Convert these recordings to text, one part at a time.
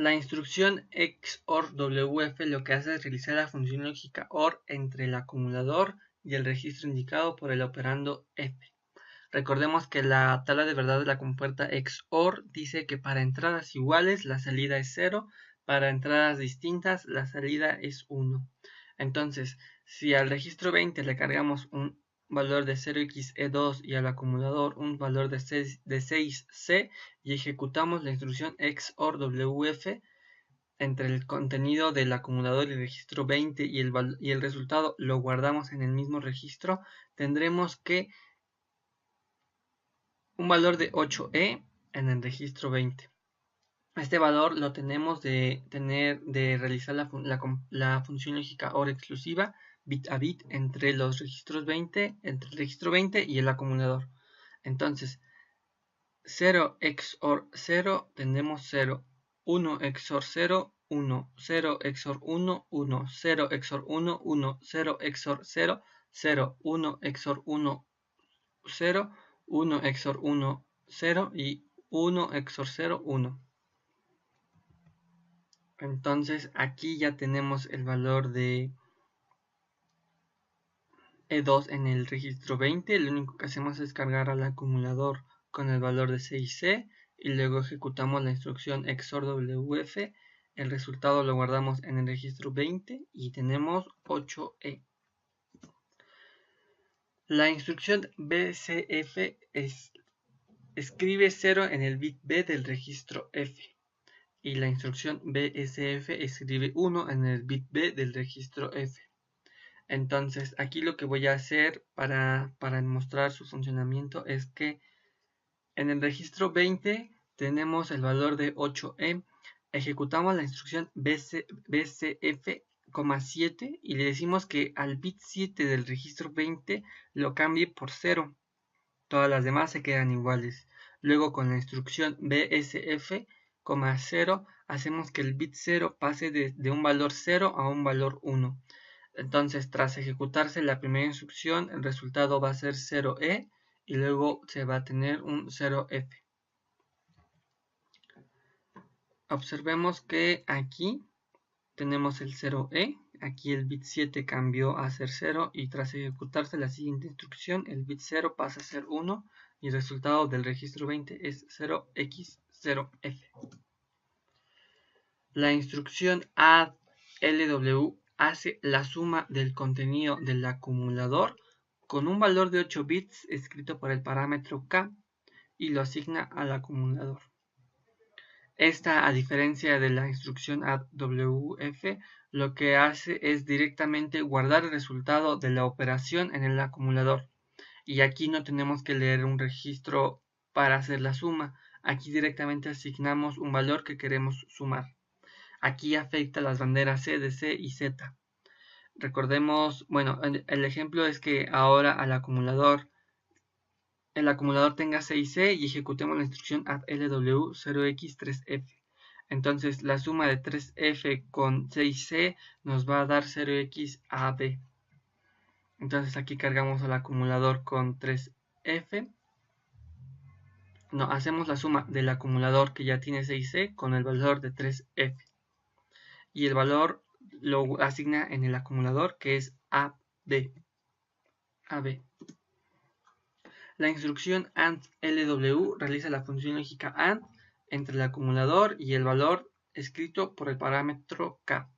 La instrucción XOR WF lo que hace es realizar la función lógica OR entre el acumulador y el registro indicado por el operando F. Recordemos que la tabla de verdad de la compuerta XOR dice que para entradas iguales la salida es 0, para entradas distintas la salida es 1. Entonces, si al registro 20 le cargamos un valor de 0xe2 y al acumulador un valor de 6c y ejecutamos la instrucción XOR WF entre el contenido del acumulador y el registro 20 y el resultado lo guardamos en el mismo registro, tendremos que un valor de 8e en el registro 20. Este valor lo tenemos de realizar la función lógica OR exclusiva bit a bit entre los registros 20, entre el registro 20 y el acumulador. Entonces, 0 XOR 0 tenemos 0, 1 XOR 0, 1, 0 XOR 1, 1, 0 XOR 1, 1, 0 XOR 0, 0, 1 XOR 1, 0, 1 XOR 1, 0 y 1 XOR 0, 1. Entonces aquí ya tenemos el valor de E2 en el registro 20. Lo único que hacemos es cargar al acumulador con el valor de 6C y luego ejecutamos la instrucción XOR WF. El resultado lo guardamos en el registro 20 y tenemos 8E. La instrucción BCF escribe 0 en el bit B del registro F. Y la instrucción BSF escribe 1 en el bit B del registro F. Entonces aquí lo que voy a hacer para mostrar su funcionamiento es que en el registro 20 tenemos el valor de 8E, ejecutamos la instrucción BCF,7 y le decimos que al bit 7 del registro 20 lo cambie por 0. Todas las demás se quedan iguales. Luego con la instrucción BSF, 0 hacemos que el bit 0 pase de un valor 0 a un valor 1. Entonces, tras ejecutarse la primera instrucción, el resultado va a ser 0E y luego se va a tener un 0F. Observemos que aquí tenemos el 0E, aquí el bit 7 cambió a ser 0 y tras ejecutarse la siguiente instrucción, el bit 0 pasa a ser 1 y el resultado del registro 20 es 0x0f. La instrucción add-lw hace la suma del contenido del acumulador con un valor de 8 bits escrito por el parámetro k y lo asigna al acumulador. Esta, a diferencia de la instrucción add-wf, lo que hace es directamente guardar el resultado de la operación en el acumulador. Y aquí no tenemos que leer un registro para hacer la suma. Aquí directamente asignamos un valor que queremos sumar. Aquí afecta las banderas C, DC y Z. Recordemos, bueno, el ejemplo es que ahora el acumulador tenga 6C y ejecutemos la instrucción add-lw 0x3f. Entonces la suma de 3f con 6c nos va a dar 0xab. Entonces aquí cargamos al acumulador con 3f. No, hacemos la suma del acumulador que ya tiene 6c con el valor de 3f. Y el valor lo asigna en el acumulador que es AB. La instrucción AND-LW realiza la función lógica AND entre el acumulador y el valor escrito por el parámetro K.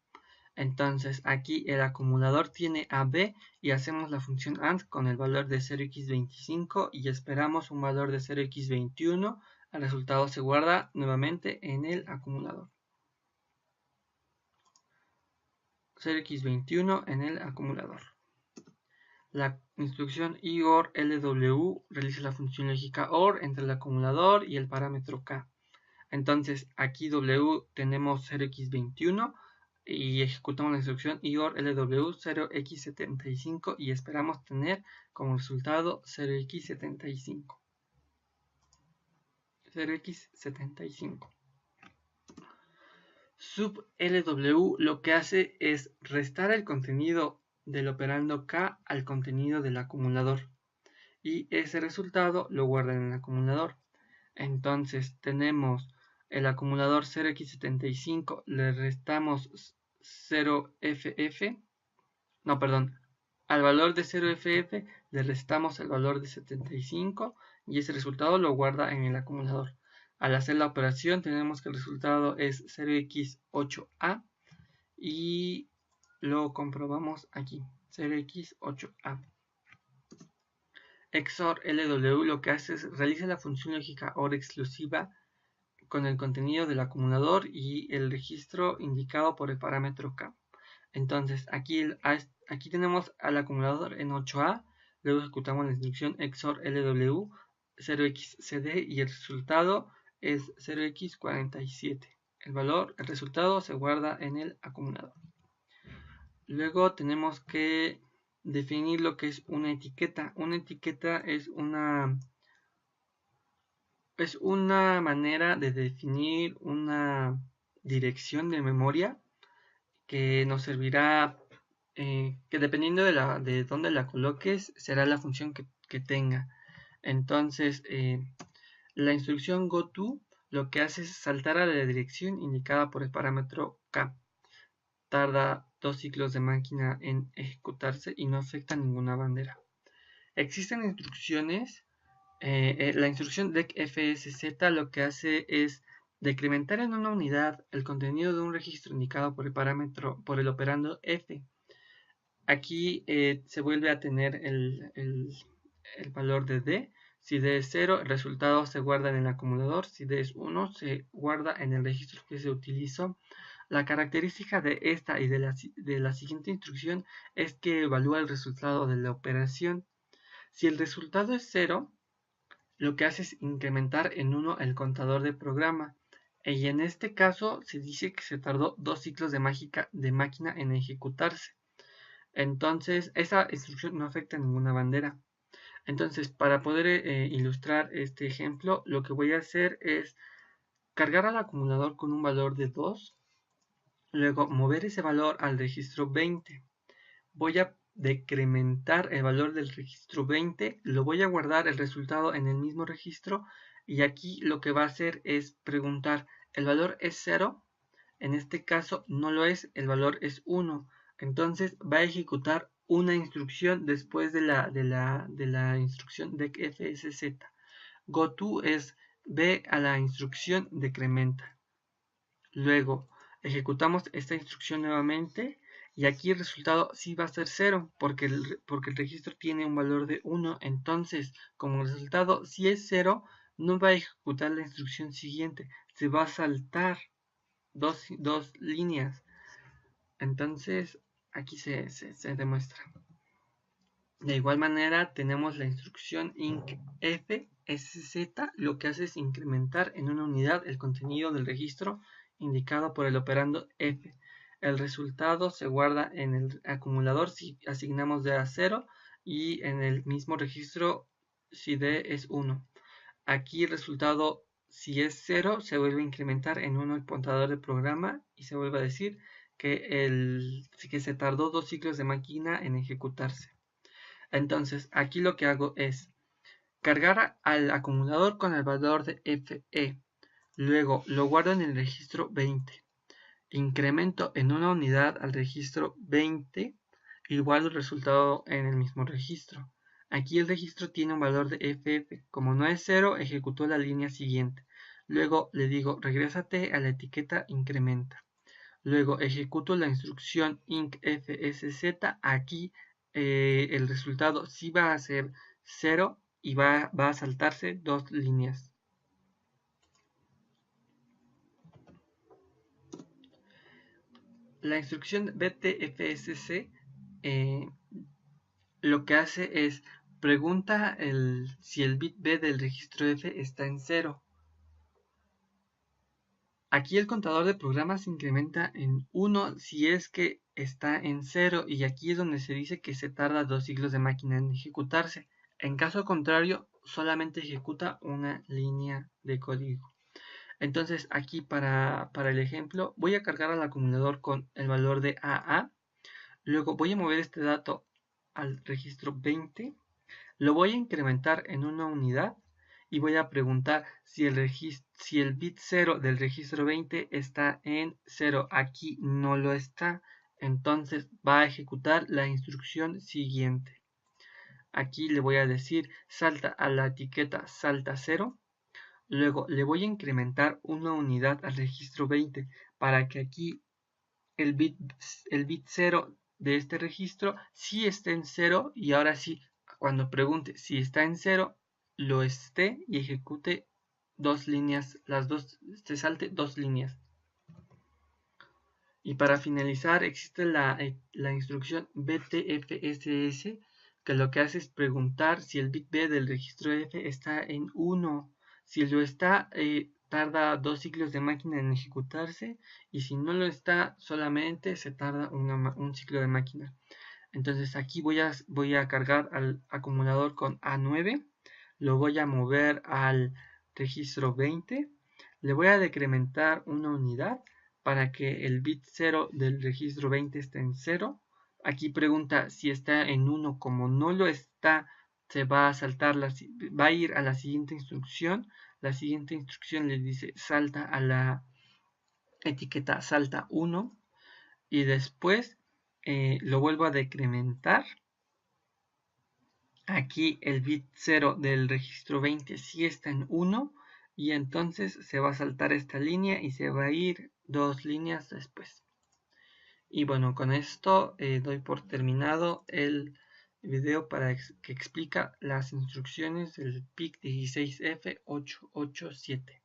Entonces aquí el acumulador tiene AB y hacemos la función AND con el valor de 0x25 y esperamos un valor de 0x21. El resultado se guarda nuevamente en el acumulador. 0x21 en el acumulador. La instrucción IOR-LW realiza la función lógica OR entre el acumulador y el parámetro K. Entonces aquí W tenemos 0x21 y ejecutamos la instrucción IOR-LW 0x75 y esperamos tener como resultado 0x75. 0x75. Sub-LW lo que hace es restar el contenido del operando K al contenido del acumulador y ese resultado lo guarda en el acumulador. Entonces tenemos el acumulador 0x75 le restamos 0ff, no, perdón, al valor de 0ff le restamos el valor de 75 y ese resultado lo guarda en el acumulador. Al hacer la operación tenemos que el resultado es 0x8a y lo comprobamos aquí, 0x8a. XOR LW lo que hace es realiza la función lógica OR exclusiva con el contenido del acumulador y el registro indicado por el parámetro K. Entonces aquí tenemos al acumulador en 8A, luego ejecutamos la instrucción XOR LW 0xCD y el resultado es 0x47. El resultado se guarda en el acumulador. Luego tenemos que definir lo que es una etiqueta. Una etiqueta es una manera de definir una dirección de memoria que nos servirá, que dependiendo de dónde la coloques, será la función que tenga. Entonces, la instrucción goto lo que hace es saltar a la dirección indicada por el parámetro K. Tarda 2 ciclos de máquina en ejecutarse y no afecta ninguna bandera. Existen instrucciones. La instrucción decfsz lo que hace es decrementar en una unidad el contenido de un registro indicado por el operando f. Aquí se vuelve a tener el valor de d. Si d es 0, el resultado se guarda en el acumulador. Si d es 1, se guarda en el registro que se utilizó. La característica de esta y de la siguiente instrucción es que evalúa el resultado de la operación. Si el resultado es 0, lo que hace es incrementar en 1 el contador de programa. Y en este caso se dice que se tardó 2 ciclos de máquina en ejecutarse. Entonces, esa instrucción no afecta a ninguna bandera. Entonces, para poder ilustrar este ejemplo, lo que voy a hacer es cargar al acumulador con un valor de 2. Luego, mover ese valor al registro 20. Voy a decrementar el valor del registro 20, lo voy a guardar el resultado en el mismo registro y aquí lo que va a hacer es preguntar, ¿el valor es 0? En este caso no lo es, el valor es 1. Entonces va a ejecutar una instrucción después de la instrucción decfsz. Goto es ve a la instrucción decrementa. Luego ejecutamos esta instrucción nuevamente y aquí el resultado sí va a ser 0 porque el registro tiene un valor de 1. Entonces, como el resultado sí es 0, no va a ejecutar la instrucción siguiente, se va a saltar dos líneas. Entonces, aquí se demuestra. De igual manera, tenemos la instrucción incfsz, lo que hace es incrementar en una unidad el contenido del registro indicado por el operando f. El resultado se guarda en el acumulador si asignamos d a 0 y en el mismo registro si d es 1. Aquí el resultado, si es 0, se vuelve a incrementar en 1 el contador de programa y se vuelve a decir que se tardó 2 ciclos de máquina en ejecutarse. Entonces, aquí lo que hago es cargar al acumulador con el valor de FE. Luego lo guardo en el registro 20. Incremento en una unidad al registro 20 y guardo el resultado en el mismo registro. Aquí el registro tiene un valor de FF. Como no es 0, ejecutó la línea siguiente. Luego le digo, regrésate a la etiqueta incrementa. Luego ejecuto la instrucción incfsz. Aquí el resultado sí va a ser 0 y va a saltarse 2 líneas. La instrucción btfsc lo que hace es pregunta si el bit b del registro f está en 0. Aquí el contador de programas se incrementa en 1 si es que está en 0 y aquí es donde se dice que se tarda 2 ciclos de máquina en ejecutarse. En caso contrario, solamente ejecuta una línea de código. Entonces aquí para el ejemplo voy a cargar al acumulador con el valor de AA. Luego voy a mover este dato al registro 20. Lo voy a incrementar en una unidad y voy a preguntar si el bit 0 del registro 20 está en 0. Aquí no lo está, entonces va a ejecutar la instrucción siguiente. Aquí le voy a decir salta a la etiqueta salta 0. Luego le voy a incrementar una unidad al registro 20 para que aquí el bit 0 de este registro sí esté en 0 y ahora sí, cuando pregunte si está en 0, lo esté y ejecute dos líneas, se salte dos líneas. Y para finalizar existe la instrucción btfss, que lo que hace es preguntar si el bit B del registro F está en 1. Si lo está, tarda 2 ciclos de máquina en ejecutarse, y si no lo está, solamente se tarda un ciclo de máquina. Entonces aquí voy a cargar al acumulador con A9, lo voy a mover al registro 20, le voy a decrementar una unidad para que el bit 0 del registro 20 esté en 0. Aquí pregunta si está en 1, como no lo está, se va a saltar, va a ir a la siguiente instrucción. La siguiente instrucción le dice salta a la etiqueta salta 1 y después lo vuelvo a decrementar. Aquí el bit 0 del registro 20 sí está en 1 y entonces se va a saltar esta línea y se va a ir dos líneas después. Y bueno, con esto doy por terminado el video que explica las instrucciones del PIC 16F887.